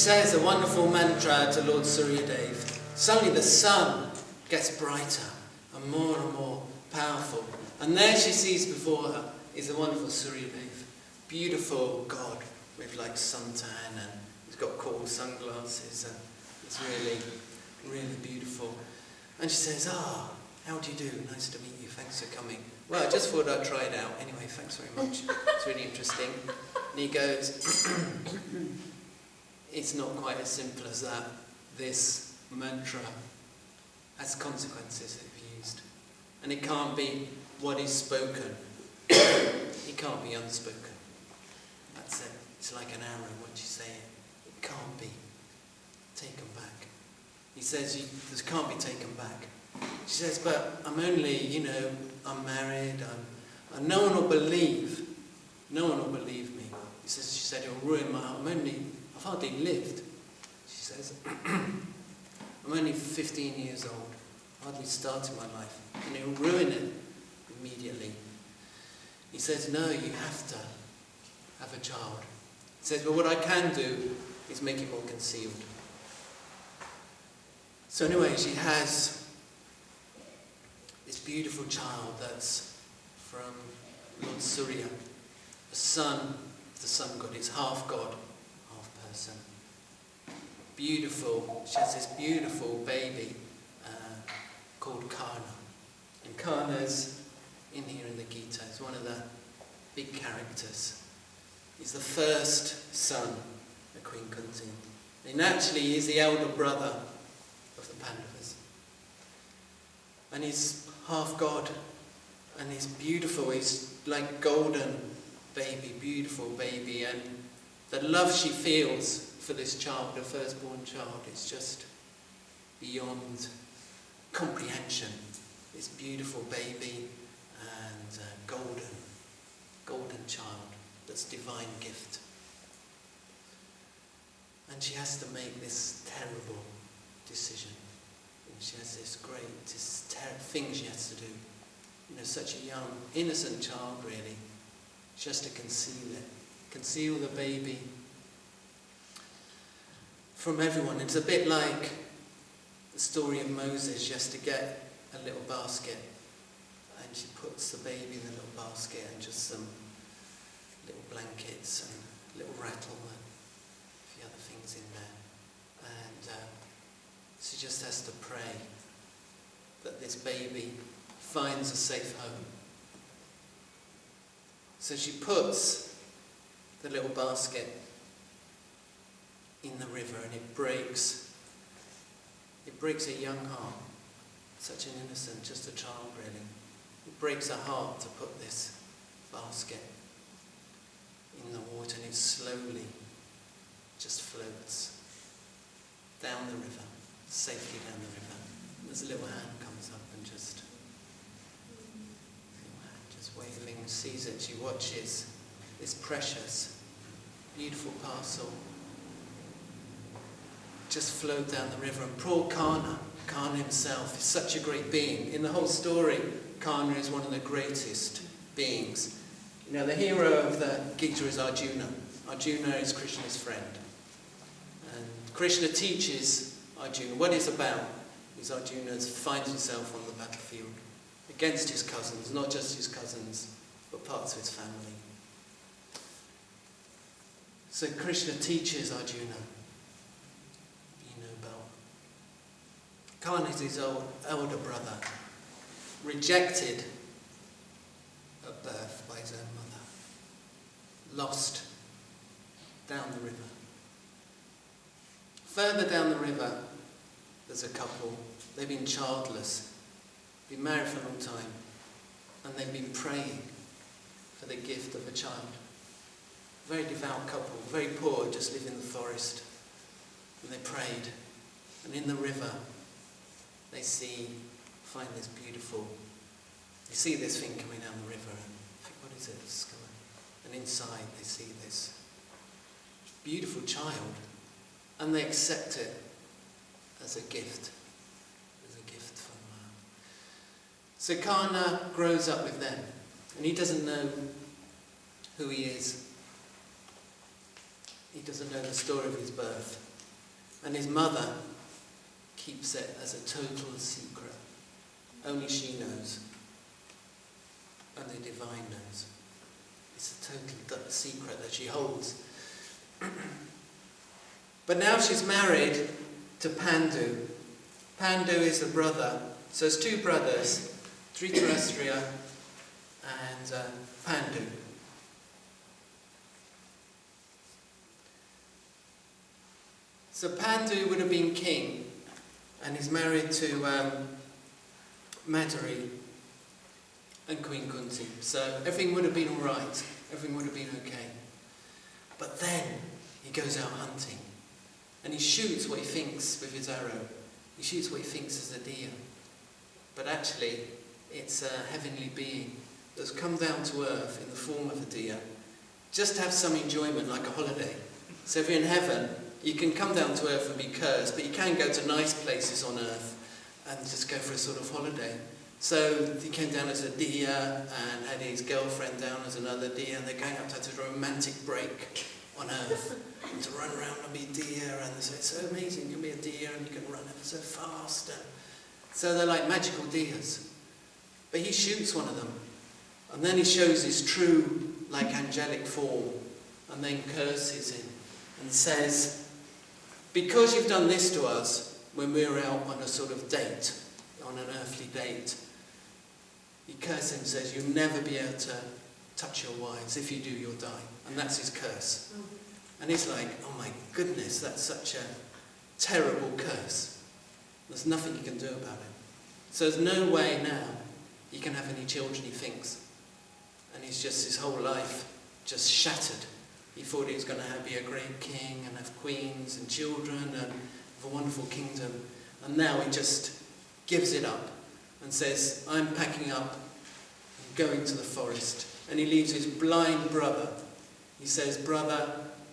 says a wonderful mantra to Lord Suryadev. Suddenly the sun gets brighter and more powerful. And there she sees before her is a wonderful Suryadev. Beautiful god with like suntan, and he's got cool sunglasses, and it's really, really beautiful. And she says, how do you do? Nice to meet you, thanks for coming. Well, I just thought I'd try it out. Anyway, thanks very much. It's really interesting. And he goes, it's not quite as simple as that. This mantra has consequences if used. And it can't be what is spoken. It can't be unspoken. That's it. It's like an arrow once you say it. It can't be taken back. He says, this can't be taken back. She says, but I'm only, I'm married, and no one will believe. No one will believe me. She said, it'll ruin my heart. I've hardly lived. She says, I'm only 15 years old. Hardly started my life. And it'll ruin it immediately. He says, no, you have to have a child. He says, but what I can do is make it more concealed. So anyway, she has this beautiful child that's from Lord Surya, the son of the sun god. It's half god, half person. Beautiful. She has this beautiful baby called Karna. And Karna's in here in the Gita. He's one of the big characters. He's the first son of Queen Kunti. And actually he's the elder brother of the Pandavas. And he's half god, and he's beautiful. He's like golden baby, beautiful baby, and the love she feels for this child, her firstborn child, is just beyond comprehension. This beautiful baby and golden child, that's divine gift. And she has to make this terrible decision. And she has this thing she has to do. Such a young, innocent child, really. She has to conceal it. Conceal the baby from everyone. It's a bit like the story of Moses. She has to get a little basket, and she puts the baby in the little basket and just some little blankets and a little rattle and a few other things in there. And she just has to pray that this baby finds a safe home. So she puts the little basket in the river, and it breaks a young heart. Such an innocent, just a child really. It breaks her heart to put this basket in the water, and it slowly just floats down the river, safely down the river. And there's a little hand comes up and just waving, sees it. She watches this precious, beautiful parcel just float down the river. And poor Karna himself is such a great being. In the whole story, Karna is one of the greatest beings. The hero of the Gita is Arjuna. Arjuna is Krishna's friend. And Krishna teaches Arjuna what it's about. Is Arjuna finds himself on the battlefield against his cousins, not just his cousins, but parts of his family. So Krishna teaches Arjuna, Karna is his elder brother, rejected at birth by his own mother, lost down the river. Further down the river, there's a couple. They've been childless, been married for a long time, and they've been praying for the gift of a child. Very devout couple, very poor, just live in the forest. And they prayed, and in the river, they find this beautiful, you see this thing coming down the river, and think, what is it? It's coming. And inside they see this beautiful child, and they accept it as a gift from her. So Karna grows up with them, and he doesn't know who he is. He doesn't know the story of his birth. And his mother keeps it as a total secret. Only she knows. Only the divine knows. It's a total secret that she holds. But now she's married to Pandu. Pandu is the brother. So there's two brothers, Dhritrashtra and Pandu. So Pandu would have been king, and he's married to Madhuri and Queen Kunti. So everything would have been all right. Everything would have been okay. But then he goes out hunting, and he shoots what he thinks with his arrow. He shoots what he thinks is a deer. But actually, it's a heavenly being that's come down to earth in the form of a deer, just to have some enjoyment, like a holiday. So if you're in heaven, you can come down to earth and be cursed, but you can go to nice places on earth and just go for a sort of holiday. So he came down as a deer and had his girlfriend down as another deer, and they're going out to have a romantic break on earth and to run around and be deer, and it's so amazing, you can be a deer and you can run ever so fast. And so they're like magical deers. But he shoots one of them, and then he shows his true, like, angelic form, and then curses him and says, because you've done this to us when we were out on a sort of date, on an earthly date, he curses him and says, you'll never be able to touch your wives. If you do, you'll die. And that's his curse. And he's like, oh my goodness, that's such a terrible curse. There's nothing you can do about it. So there's no way now he can have any children, he thinks. And he's just, his whole life just shattered. He thought he was going to be a great king and have queens and children and have a wonderful kingdom. And now he just gives it up and says, I'm packing up and going to the forest. And he leaves his blind brother. He says, brother,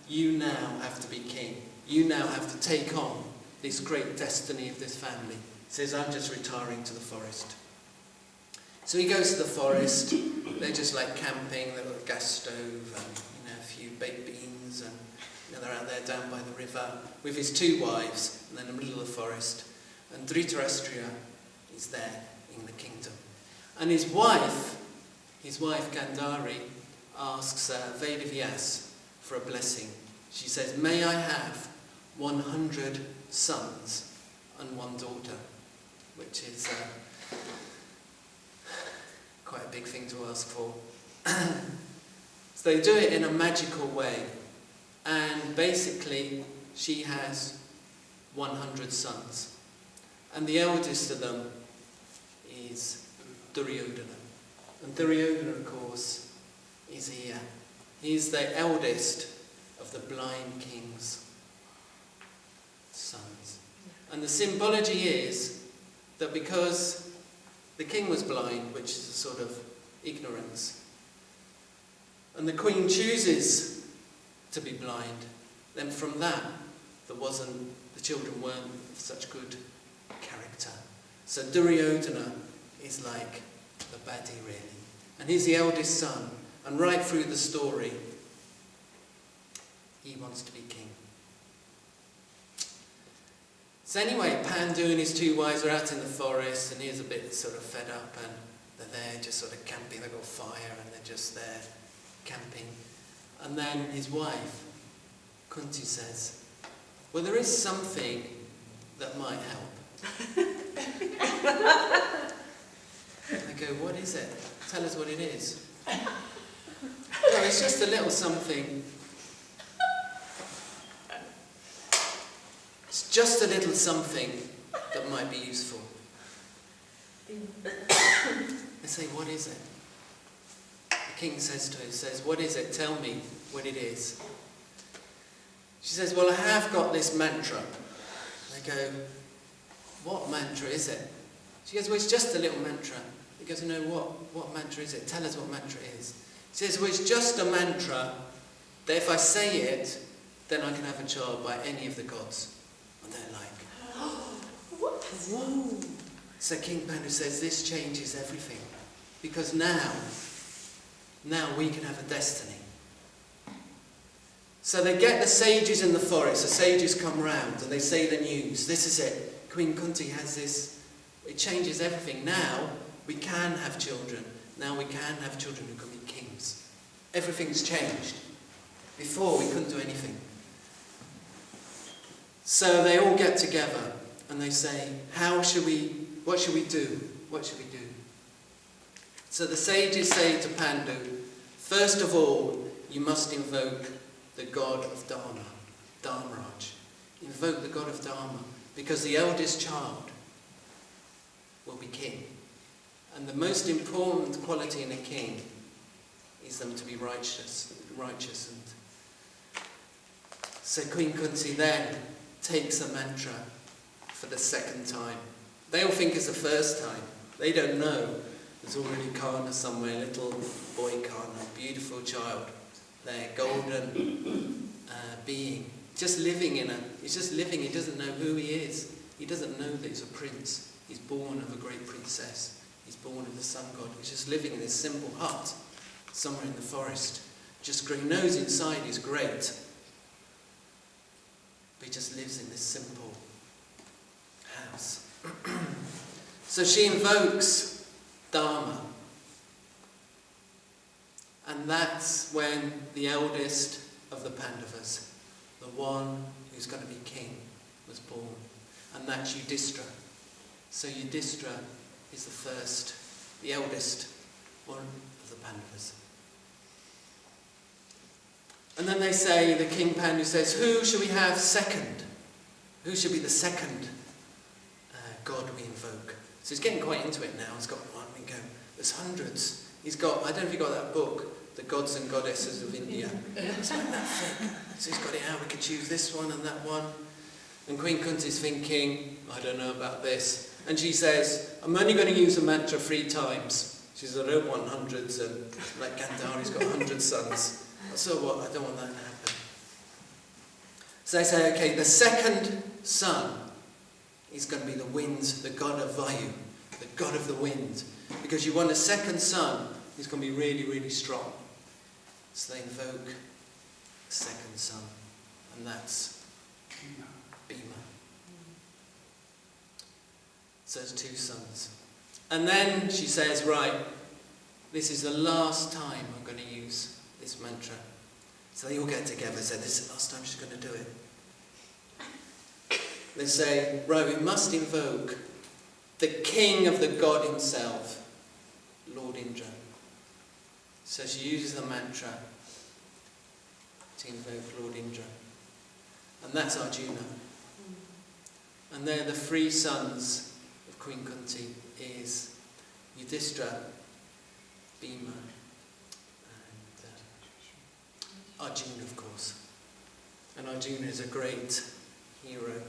you now have to be king. You now have to take on this great destiny of this family. He says, I'm just retiring to the forest. So he goes to the forest. They're just like camping. They've got a gas stove and a few baked beans, and they're out there down by the river with his two wives, and then in the middle of the forest. And Dhritrashtra is there in the kingdom. And his wife Gandhari, asks Vedavyas for a blessing. She says, may I have 100 sons and one daughter, which is quite a big thing to ask for. So they do it in a magical way, and basically she has 100 sons, and the eldest of them is Duryodhana. And Duryodhana, of course, is here. He's the eldest of the blind king's sons. And the symbology is that because the king was blind, which is a sort of ignorance, and the queen chooses to be blind, then from that, the children weren't of such good character. So Duryodhana is like the baddie, really. And he's the eldest son. And right through the story, he wants to be king. So anyway, Pandu and his two wives are out in the forest, and he's a bit sort of fed up, and they're there just sort of camping. They've got fire, and they're just there camping. And then his wife, Kunti, says, well, there is something that might help. And they go, what is it? Tell us what it is. No, it's just a little something. It's just a little something that might be useful. They say, what is it? The king says to her, what is it? Tell me what it is. She says, well, I have got this mantra. They go, what mantra is it? She goes, well, it's just a little mantra. He goes, no, what mantra is it? Tell us what mantra it is. He says, well, it's just a mantra that if I say it, then I can have a child by any of the gods. And they're like, what? Whoa. So King Pandu says, this changes everything. Because now we can have a destiny. So they get the sages in the forest. The sages come round and they say the news. This is it. Queen Kunti has this. It changes everything. Now we can have children. Now we can have children who can be kings. Everything's changed. Before we couldn't do anything. So they all get together and they say, what should we do? What should we do? So the sages say to Pandu, first of all, you must invoke the god of Dharma, Dharmaraj. Invoke the god of Dharma, because the eldest child will be king. And the most important quality in a king is them to be righteous. And so Queen Kunti then takes the mantra for the second time. They all think it's the first time. They don't know there's already Karna somewhere, little boy Karna, beautiful child there, golden being, just living he's just living, he doesn't know who he is. He doesn't know that he's a prince. He's born of a great princess. He's born of the sun god. He's just living in this simple hut somewhere in the forest. Just he knows inside he's great. But he just lives in this simple house. So she invokes Dharma. And that's when the eldest of the Pandavas, the one who's going to be king, was born. And that's Yuddhistra. So Yuddhistra is the eldest one of the Pandavas. And then they say, the King Pandu says, who should we have second? Who should be the second god we invoke? So he's getting quite into it now. He's got one, we go, there's hundreds. He's got, I don't know if you got that book, The Gods and Goddesses of India. It's like that thick. So he's got it out, we could choose this one and that one. And Queen Kunti's thinking, I don't know about this. And she says, I'm only going to use the mantra 3 times. She says, I don't want hundreds, and like Gandhari's got 100 sons. So what? I don't want that to happen. So they say, okay, the second son is going to be the wind, the god of Vayu, the god of the wind. Because you want a second son who's going to be really, really strong. So they invoke the second son, and that's Bhima. So there's 2 sons. And then she says, right, this is the last time I'm going to use this mantra. So they all get together and say, this is the last time she's going to do it. They say, right, we must invoke the king of the god himself, Lord Indra. So she uses the mantra to invoke Lord Indra. And that's Arjuna. And they're the 3 sons of Queen Kunti, is Yuddhistra, Bhima, and Arjuna, of course. And Arjuna is a great hero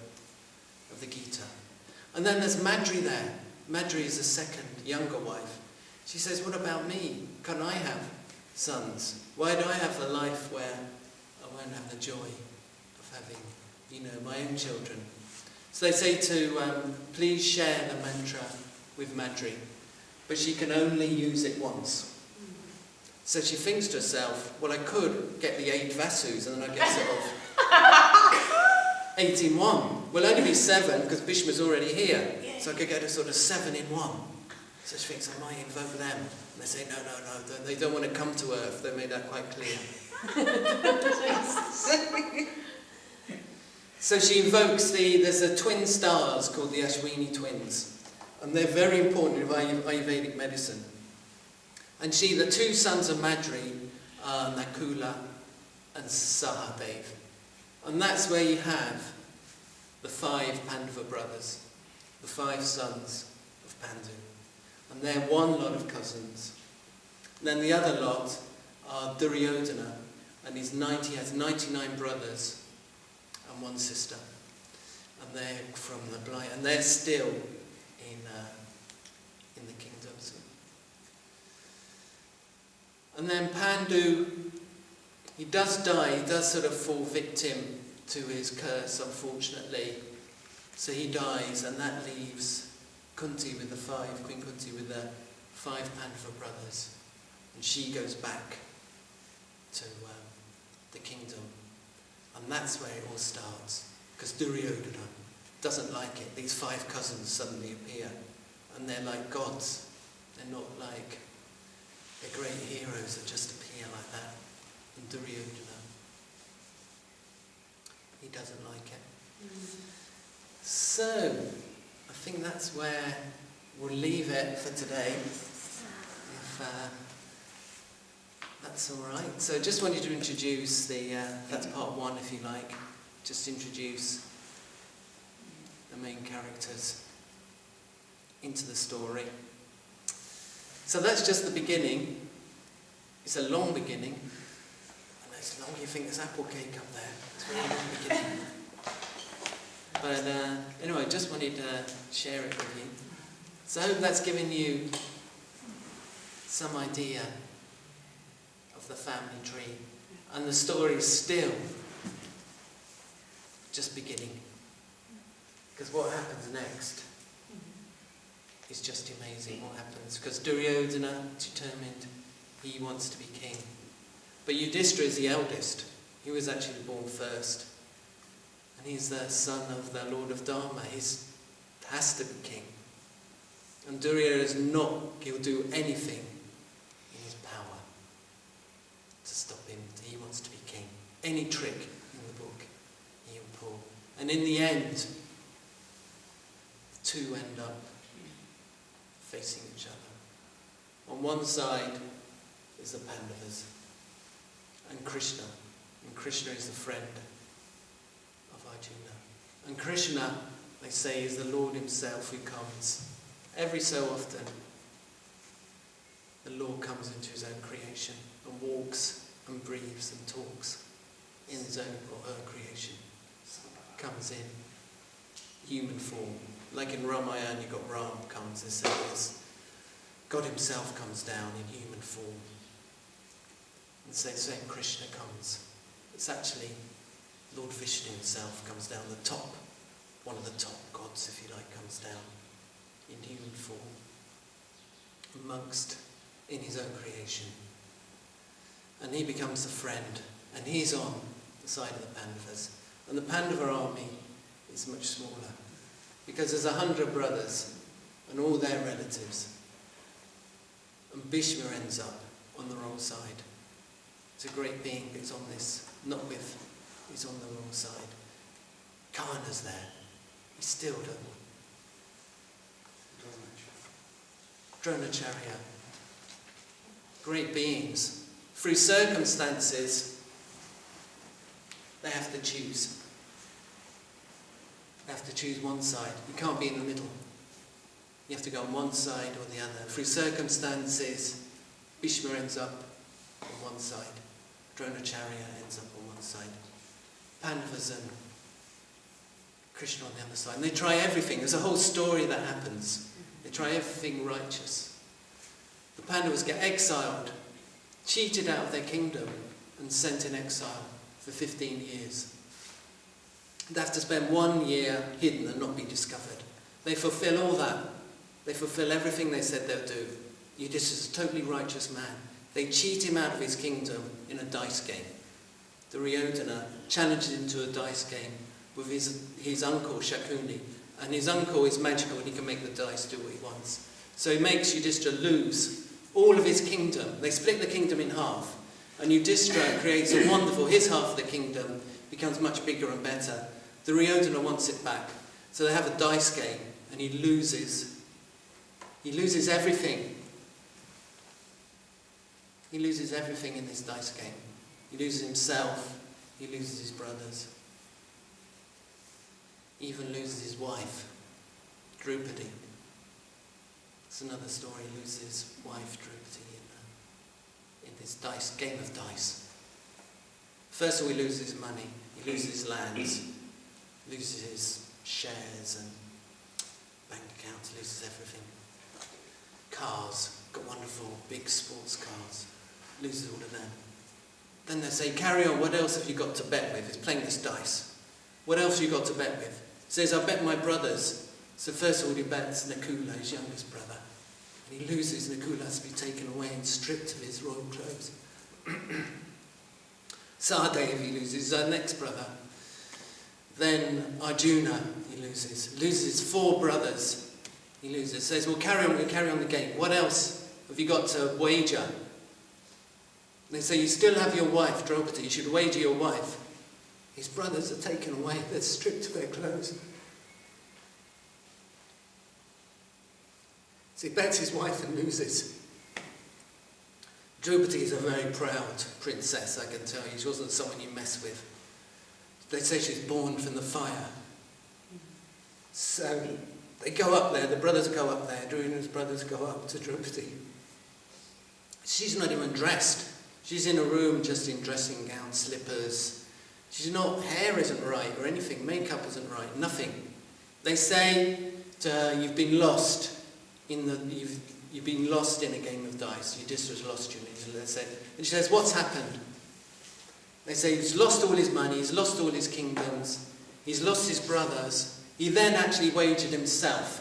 of the Gita. And then there's Madri there. Madri is the second, younger wife. She says, what about me? Can I have sons? Why do I have the life where I won't have the joy of having, my own children? So they say to, please share the mantra with Madri, but she can only use it once. So she thinks to herself, well, I could get the 8 Vasus, and then I get sort of 8 in 1. We'll only be 7 because Bhishma's already here. So I could get a sort of 7 in 1. So she thinks, I might invoke them. And they say, no, they don't want to come to Earth. They made that quite clear. So she invokes there's a twin stars called the Ashwini twins. And they're very important in Ayurvedic medicine. And the 2 sons of Madri are Nakula and Sahadev. And that's where you have the 5 Pandava brothers, the 5 sons of Pandu. And they're one lot of cousins. And then the other lot are Duryodhana, and he has 99 brothers and 1 sister. And they're from the blind, and they're still in the kingdoms. And then Pandu, he does die, he does sort of fall victim to his curse, unfortunately. So he dies, and that leaves Kunti with the 5, Queen Kunti with the 5 Pandava brothers. And she goes back to the kingdom And that's where it all starts. Because Duryodhana doesn't like it. These 5 cousins suddenly appear. And they're like gods. They're not like, they're great heroes that just appear like that. And Duryodhana, he doesn't like it. So, I think that's where we'll leave it for today. If that's all right. So just wanted to introduce that's part 1 if you like. Just introduce the main characters into the story. So that's just the beginning. It's a long beginning. And as long as you think there's apple cake up there, it's a very long beginning. But anyway, I just wanted to share it with you. So I hope that's given you some idea of the family tree. And the story is still just beginning. Because what happens next is just amazing what happens. Because Duryodhana is determined he wants to be king. But Yuddhistra is the eldest. He was actually born first. And he's the son of the Lord of Dharma. He has to be king. And Duryodhana is not, he'll do anything in his power to stop him. He wants to be king. Any trick in the book, he'll pull. And in the end, the 2 end up facing each other. On one side is the Pandavas and Krishna. And Krishna is the friend of Arjuna. And Krishna, they say, is the Lord himself who comes. Every so often, the Lord comes into his own creation and walks and breathes and talks in his own or her creation. Comes in human form. Like in Ramayana, you've got Ram comes, they say this. God himself comes down in human form. And so saying Krishna comes. It's actually Lord Vishnu himself comes down the top. One of the top gods, if you like, comes down in human form, in his own creation. And he becomes a friend, and he's on the side of the Pandavas. And the Pandava army is much smaller, because there's 100 brothers, and all their relatives. And Bhishma ends up on the wrong side. It's a great being, but he's on this, he's on the wrong side. Karna's there. He's still done. Dronacharya. Great beings. Through circumstances, they have to choose. They have to choose one side. You can't be in the middle. You have to go on one side or the other. Through circumstances, Bhishma ends up on one side. Dronacharya ends up on one side. Pandavas and Krishna on the other side. And they try everything. There's a whole story that happens. They try everything righteous. The Pandavas get exiled, cheated out of their kingdom, and sent in exile for 15 years. They have to spend 1 year hidden and not be discovered. They fulfill all that. They fulfill everything they said they'll do. Yuddhistra is a totally righteous man. They cheat him out of his kingdom in a dice game. Duryodhana challenges him to a dice game with his uncle Shakuni. And his uncle is magical and he can make the dice do what he wants. So he makes Yuddhistra lose all of his kingdom. They split the kingdom in half. And Yuddhistra creates a wonderful, his half of the kingdom becomes much bigger and better. Duryodhana wants it back. So they have a dice game and he loses. He loses everything. He loses everything in this dice game. He loses himself. He loses his brothers. He even loses his wife, Drupadi. It's another story. He loses his wife, Drupadi, in this game of dice. First of all, he loses his money. He loses his lands. Loses his shares and bank accounts. Loses everything. Cars. Got wonderful big sports cars. Loses all of them. Then they say, carry on. What else have you got to bet with? He's playing this dice. What else have you got to bet with? Says, I bet my brothers. So first of all he bets Nakula, his youngest brother. And he loses. Nakula has to be taken away and stripped of his royal clothes. Sahadev he loses, his next brother. Then Arjuna he loses 4 brothers. He loses. Says, we'll carry on the game. What else have you got to wager? They say, you still have your wife, Drupadi, you should wager your wife. His brothers are taken away, they're stripped of their clothes. So he bets his wife and loses. Drupadi is a very proud princess, I can tell you. She wasn't someone you mess with. They say she's born from the fire. So they go up there, the brothers go up there, Druna's brothers go up to Drupadi. She's not even dressed. She's in a room just in dressing gown, slippers. She's not, hair isn't right or anything, makeup isn't right, nothing. They say to her, you've been lost you've been lost in a game of dice. Yuddhistra's lost you. And she says, what's happened? They say he's lost all his money, he's lost all his kingdoms, he's lost his brothers. He then actually wagered himself.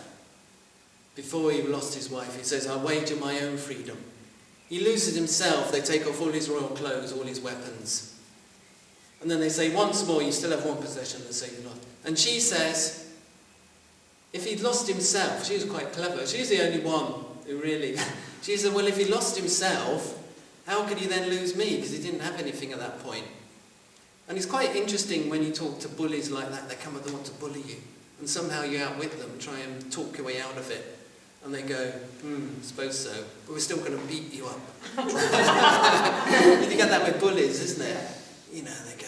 Before he lost his wife, he says, I wager my own freedom. He loses himself, they take off all his royal clothes, all his weapons. And then they say, once more, you still have one possession, they say you've lost. And she says, if he'd lost himself, she was quite clever, she's the only one who really, she said, well, if he lost himself, how could he then lose me? Because he didn't have anything at that point. And it's quite interesting when you talk to bullies like that, they come and they want to bully you. And somehow you outwit them, try and talk your way out of it. And they go, I suppose so, but we're still going to beat you up. You get that with bullies, isn't it? You know, they go,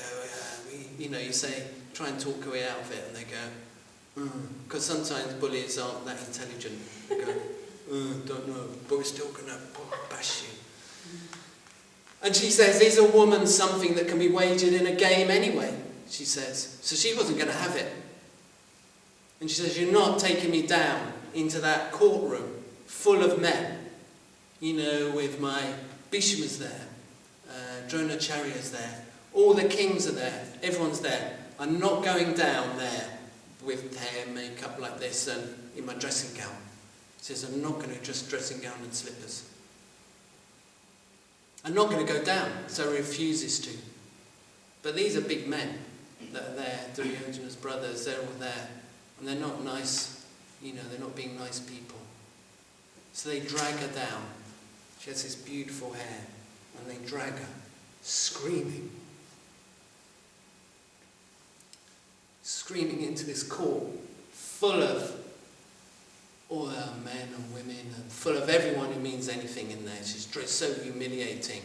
you say, try and talk your way out of it, and they go, because sometimes bullies aren't that intelligent. They go, don't know, but we're still going to bash you. And she says, is a woman something that can be wagered in a game anyway? She says. So she wasn't going to have it. And she says, you're not taking me down into that courtroom full of men, with my Bhishma's there, Dronacharya's there, all the kings are there, everyone's there. I'm not going down there with hair, makeup like this and in my dressing gown. She says, I'm not going to just dressing gown and slippers. I'm not going to go down, so he refuses to. But these are big men that are there, Duryodhana's brothers, they're all there. And they're not nice, they're not being nice people. So they drag her down. She has this beautiful hair, and they drag her, screaming into this court full of all her men and women, and full of everyone who means anything in there. She's so humiliating.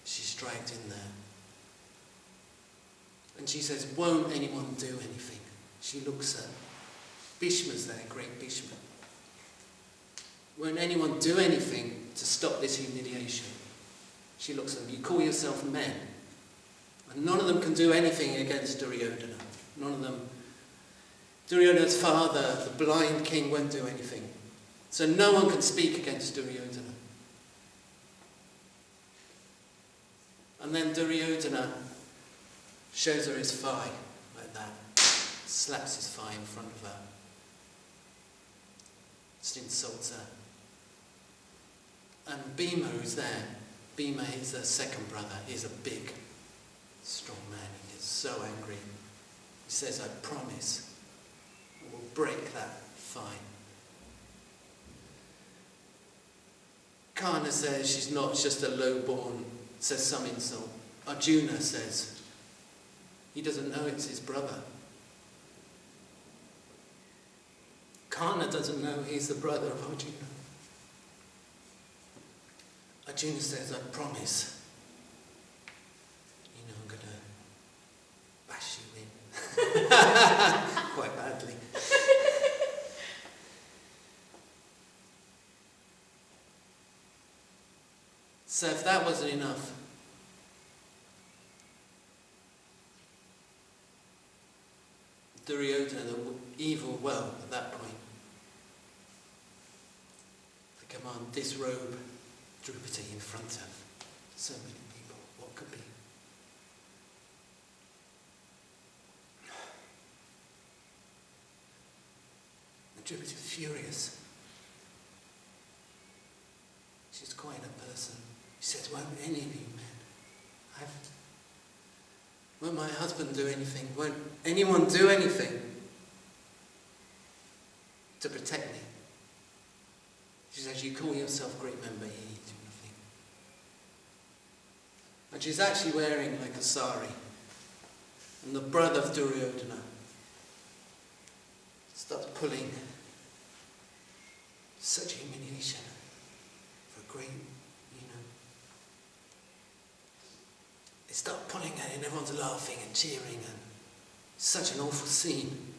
She's dragged in there. And she says, won't anyone do anything? She looks at Bhishma's there, great Bhishma. Won't anyone do anything to stop this humiliation? She looks at them, you call yourself men. And none of them can do anything against Duryodhana. None of them. Duryodhana's father, the blind king, won't do anything. So no one can speak against Duryodhana. And then Duryodhana shows her his thigh, like that. Slaps his thigh in front of her. Just insults her. And Bhima, who's there, Bhima is the second brother. He's a big, strong man. He gets so angry. He says, I promise I will break that thigh. Karna says she's not just a low-born, says some insult. Arjuna says he doesn't know it's his brother. Karna doesn't know he's the brother of Arjuna. Arjuna says, I promise, I'm going to bash you in. Quite badly. So if that wasn't enough, Duryodhana, the evil well at that point, the command, disrobe Drupadi in front of so many people. What could be? And Drupadi was furious. She's quite a person. She says, won't any of you men? won't my husband do anything? Won't anyone do anything to protect me? She says, you call yourself great member, you do nothing. And she's actually wearing like a sari. And the brother of Duryodhana starts pulling. Such humiliation for a great, They start pulling at it and everyone's laughing and cheering and such an awful scene.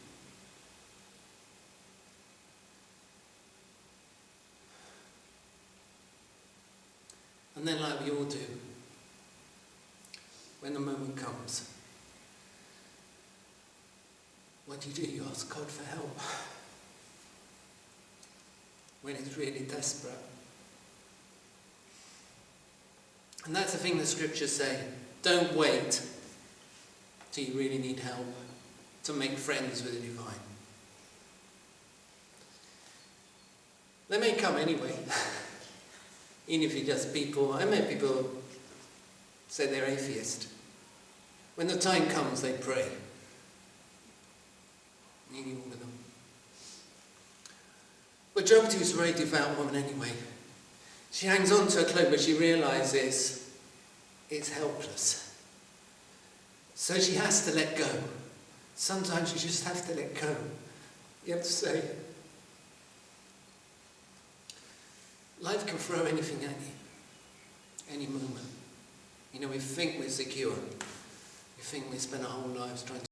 And then like we all do, when the moment comes, what do? You ask God for help. When it's really desperate. And that's the thing the scriptures say. Don't wait till you really need help to make friends with the divine. They may come anyway. Even if you just people, I met people say they're atheist. When the time comes, they pray. Nearly all of them. But Drupadi was a very devout woman anyway. She hangs on to her cloak, but she realises it's helpless. So she has to let go. Sometimes you just have to let go. You have to say, life can throw anything at you, any moment. We think we're secure. We think we spend our whole lives trying